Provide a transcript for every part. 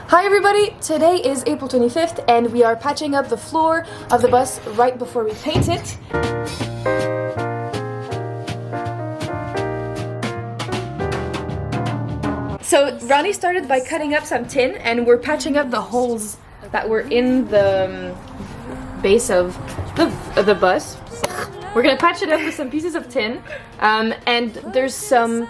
Hi everybody! Today is April 25th and we are patching up the floor of the bus right before we paint it. So Ronnie started by cutting up some tin and we're patching up the holes that were in the base of the bus. We're gonna patch it up with some pieces of tin and there's some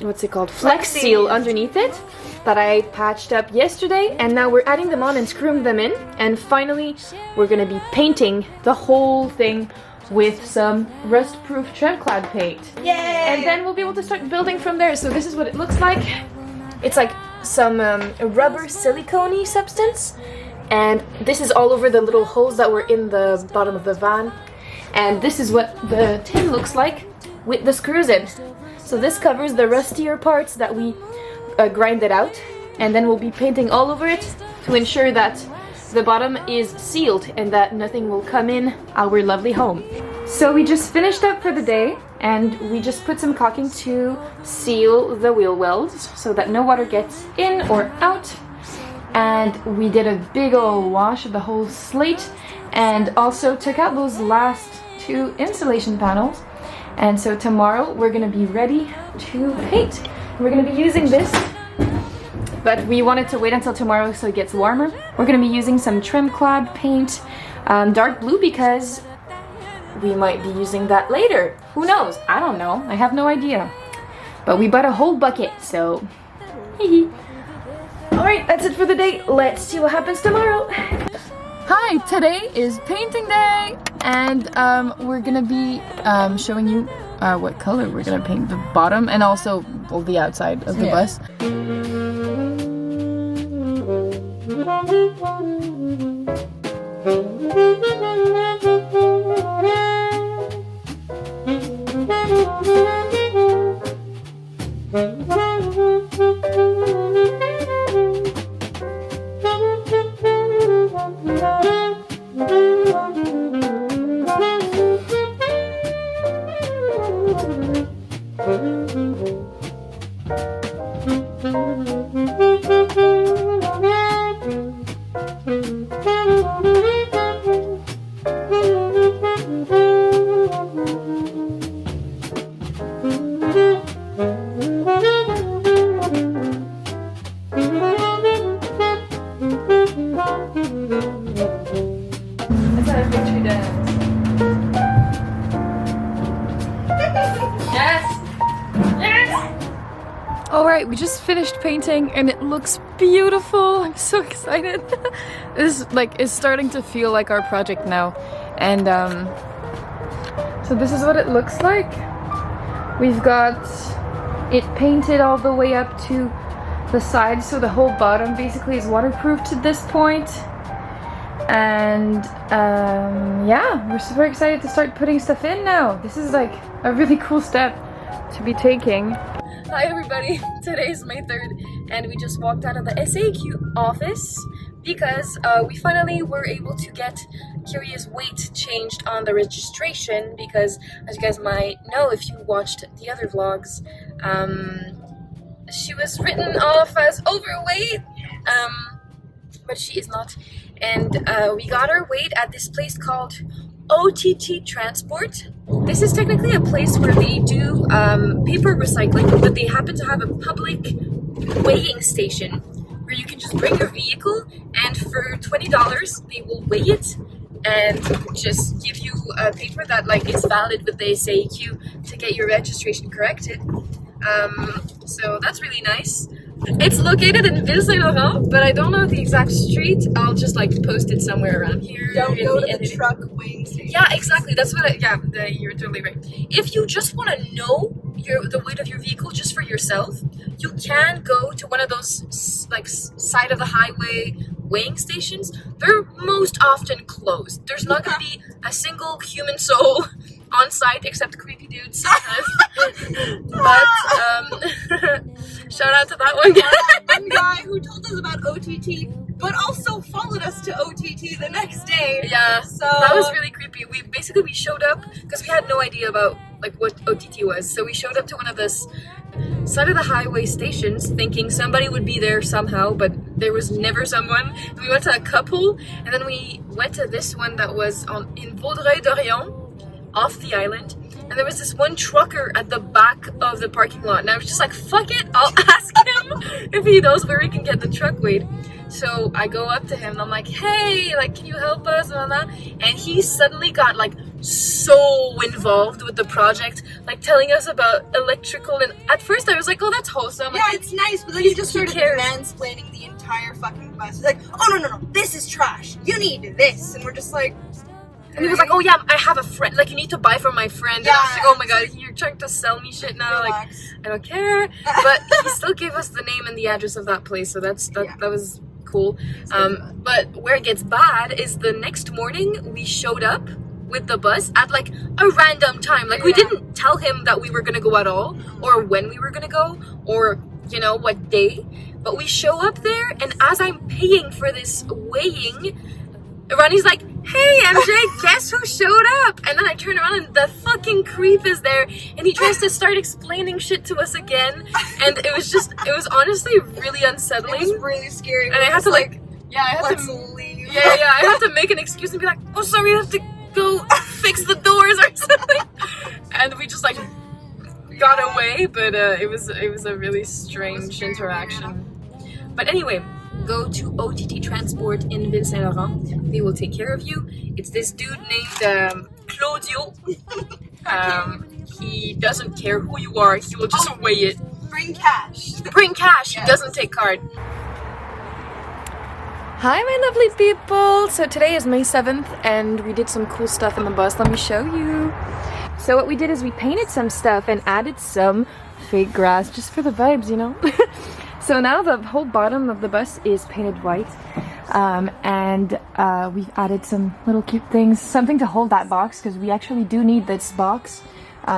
what's it called? Flex seal underneath it that I patched up yesterday, and now we're adding them on and screwing them in, and finally we're gonna be painting the whole thing with some rust-proof trim-clad paint. Yay! And then we'll be able to start building from there. So this is what it looks like. It's like some rubber silicone-y substance, and this is all over the little holes that were in the bottom of the van, and this is what the tin looks like with the screws in. So this covers the rustier parts that we grind it out, and then we'll be painting all over it to ensure that the bottom is sealed and that nothing will come in our lovely home. So we just finished up for the day and we just put some caulking to seal the wheel wells so that no water gets in or out, and we did a big old wash of the whole slate and also took out those last two insulation panels. And so tomorrow we're gonna be ready to paint. We're gonna be using this, but we wanted to wait until tomorrow so it gets warmer. We're gonna be using some trim-clad paint, dark blue, because we might be using that later. Who knows? I don't know. I have no idea. But we bought a whole bucket, so hee. Alright, that's it for the day. Let's see what happens tomorrow. Hi, today is painting day, and we're gonna be showing you what color we're gonna paint the bottom and also the outside of the bus. Alright, we just finished painting and it looks beautiful. I'm so excited. This is starting to feel like our project now. And so this is what it looks like. We've got it painted all the way up to the side, so the whole bottom basically is waterproof to this point. And yeah, we're super excited to start putting stuff in now. This is like a really cool step to be taking. Hi everybody, today's May 3rd and we just walked out of the SAQ office because we finally were able to get Kyrie's weight changed on the registration, because as you guys might know if you watched the other vlogs, she was written off as overweight, but she is not. And we got her weight at this place called OTT Transport. This is technically a place where they do paper recycling, but they happen to have a public weighing station where you can just bring your vehicle, and for $20 they will weigh it and just give you a paper that is valid with the SAQ to get your registration corrected. So that's really nice. It's located in Ville-Saint-Laurent, but I don't know the exact street. I'll just post it somewhere around here. Don't go to the truck weighing station. Yeah, exactly. That's what you're totally right. If you just want to know the weight of your vehicle just for yourself, you can go to one of those side of the highway weighing stations. They're most often closed. There's not going to be a single human soul on site except creepy dudes sometimes. But shout out to that one guy. One guy who told us about OTT, but also followed us to OTT the next day. Yeah, so that was really creepy. We showed up because we had no idea about what OTT was. So we showed up to one of this side of the highway stations thinking somebody would be there somehow, but there was never someone. We went to a couple, and then we went to this one that was in Vaudreuil-Dorion, off the island. And there was this one trucker at the back of the parking lot, and I was just like, fuck it, I'll ask him if he knows where he can get the truck weighed. So I go up to him and I'm like, hey, like, can you help us and all that? And he suddenly got like so involved with the project, like telling us about electrical, and at first I was like, oh, that's wholesome. Yeah, like, it's nice, but then you just started mansplaining the entire fucking bus. He's like, oh no, this is trash. You need this. And we're just like, and he was like, oh yeah, I have a friend, like, you need to buy from my friend. Yeah, and I was like, oh my god, you're trying to sell me shit now. Relax. Like, I don't care. But he still gave us the name and the address of that place, so that was cool. But where it gets bad is the next morning we showed up with the bus at like a random time. Like, we didn't tell him that we were gonna go at all, or when we were gonna go, or you know what day. But we show up there, and as I'm paying for this weighing, Ronnie's like, hey MJ, guess who showed up? And then I turn around and the fucking creep is there, and he tries to start explaining shit to us again, and it was honestly really unsettling. It was really scary. And I had to like, let's leave. I had to make an excuse and be like, oh sorry, I have to go fix the doors or something. And we just like got away, but it was a really strange interaction. But anyway, go to OTT Transport in Ville Saint Laurent. They will take care of you. It's this dude named Claudio. He doesn't care who you are. He will just weigh it. Bring cash. Bring cash. He doesn't take card. Hi my lovely people! So today is May 7th and we did some cool stuff in the bus. Let me show you. So what we did is we painted some stuff and added some fake grass just for the vibes, you know? So now the whole bottom of the bus is painted white, and we've added some little cute things, something to hold that box, because we actually do need this box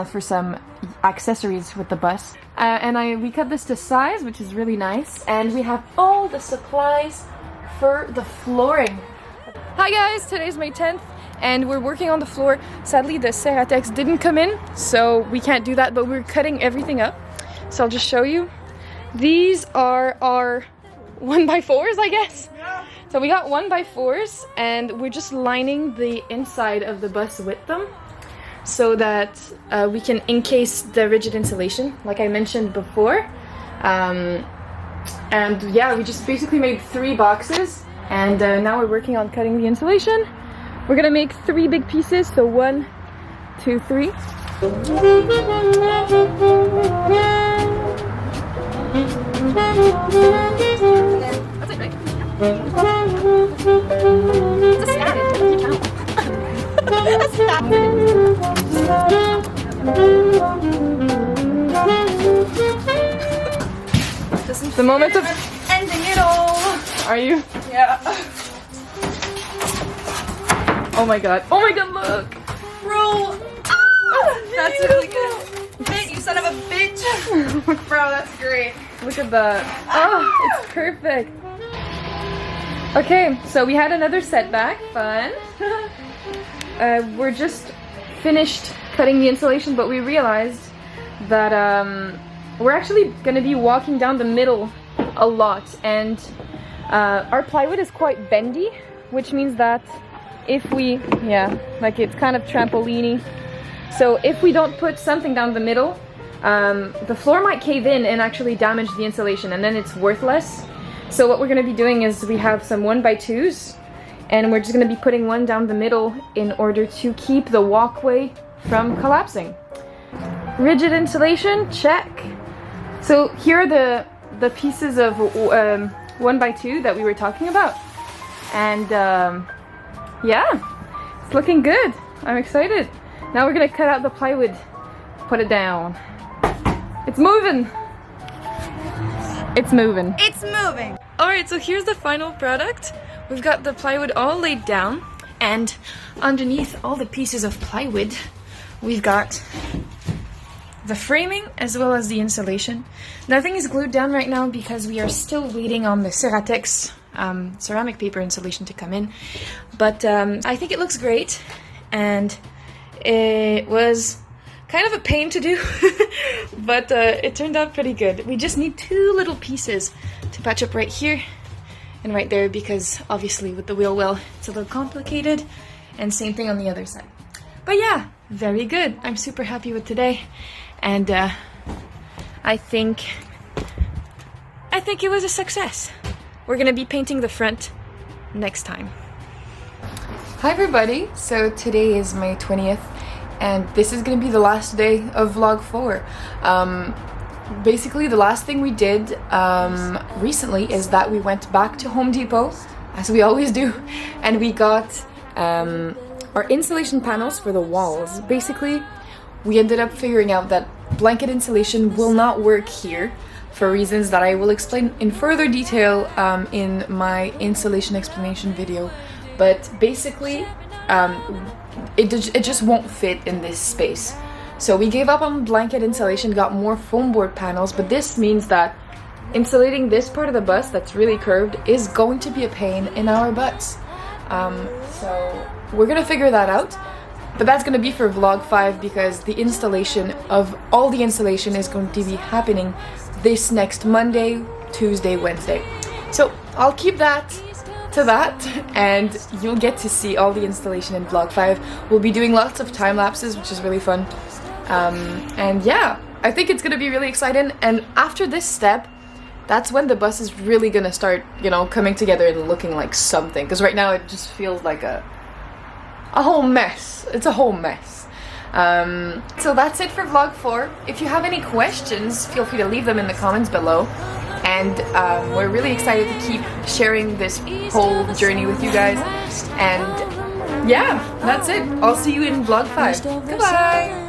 for some accessories with the bus. We cut this to size, which is really nice, and we have all the supplies for the flooring. Hi guys, today's May 10th and we're working on the floor. Sadly the Ceratex didn't come in, so we can't do that, but we're cutting everything up. So I'll just show you. These are our 1x4s, I guess. Yeah. So we got 1x4s and we're just lining the inside of the bus with them so that we can encase the rigid insulation, like I mentioned before. And yeah, we just basically made 3 boxes, and now we're working on cutting the insulation. We're gonna make 3 big pieces, so 1, 2, 3. That's it, right? It's a stand, you count. This is the moment of ending it all. Are you? Yeah. Oh my god. Oh my god, look! Bro! That's really good. Bitch, you son of a bitch! Bro, that's great. Look at that. Oh, it's perfect. Okay, so we had another setback. Fun. We're just finished cutting the insulation, but we realized that we're actually going to be walking down the middle a lot, and our plywood is quite bendy, which means that if we, like it's kind of trampoline-y. So if we don't put something down the middle, the floor might cave in and actually damage the insulation, and then it's worthless. So what we're going to be doing is we have some 1x2s, and we're just going to be putting one down the middle in order to keep the walkway from collapsing. Rigid insulation, check. So here are the pieces of 1x2 that we were talking about, and yeah, it's looking good. I'm excited. Now we're gonna cut out the plywood, put it down. It's moving. It's moving. It's moving. All right, so here's the final product. We've got the plywood all laid down, and underneath all the pieces of plywood, we've got the framing as well as the insulation. Nothing is glued down right now because we are still waiting on the Ceratex ceramic paper insulation to come in. But I think it looks great, and it was kind of a pain to do, but it turned out pretty good. We just need 2 little pieces to patch up right here and right there, because obviously with the wheel well, it's a little complicated, and same thing on the other side. But yeah, very good. I'm super happy with today, and I think it was a success. We're gonna be painting the front next time. Hi everybody, so today is May 20th, and this is gonna be the last day of vlog 4. Basically the last thing we did recently is that we went back to Home Depot, as we always do, and we got our insulation panels for the walls. Basically, we ended up figuring out that blanket insulation will not work here for reasons that I will explain in further detail in my insulation explanation video. But basically, it just won't fit in this space. So we gave up on blanket insulation, got more foam board panels, but this means that insulating this part of the bus that's really curved is going to be a pain in our butts. So we're gonna figure that out, but that's gonna be for vlog 5, because the installation of all the insulation is going to be happening this next Monday, Tuesday, Wednesday. So I'll keep that to that, and you'll get to see all the installation in vlog 5. We'll be doing lots of time lapses, which is really fun. And yeah, I think it's gonna be really exciting, and after this step, that's when the bus is really gonna start, you know, coming together and looking like something, because right now it just feels like a whole mess. It's a whole mess. So that's it for vlog 4. If you have any questions, feel free to leave them in the comments below, and we're really excited to keep sharing this whole journey with you guys. And yeah, that's it. I'll see you in vlog 5. Goodbye.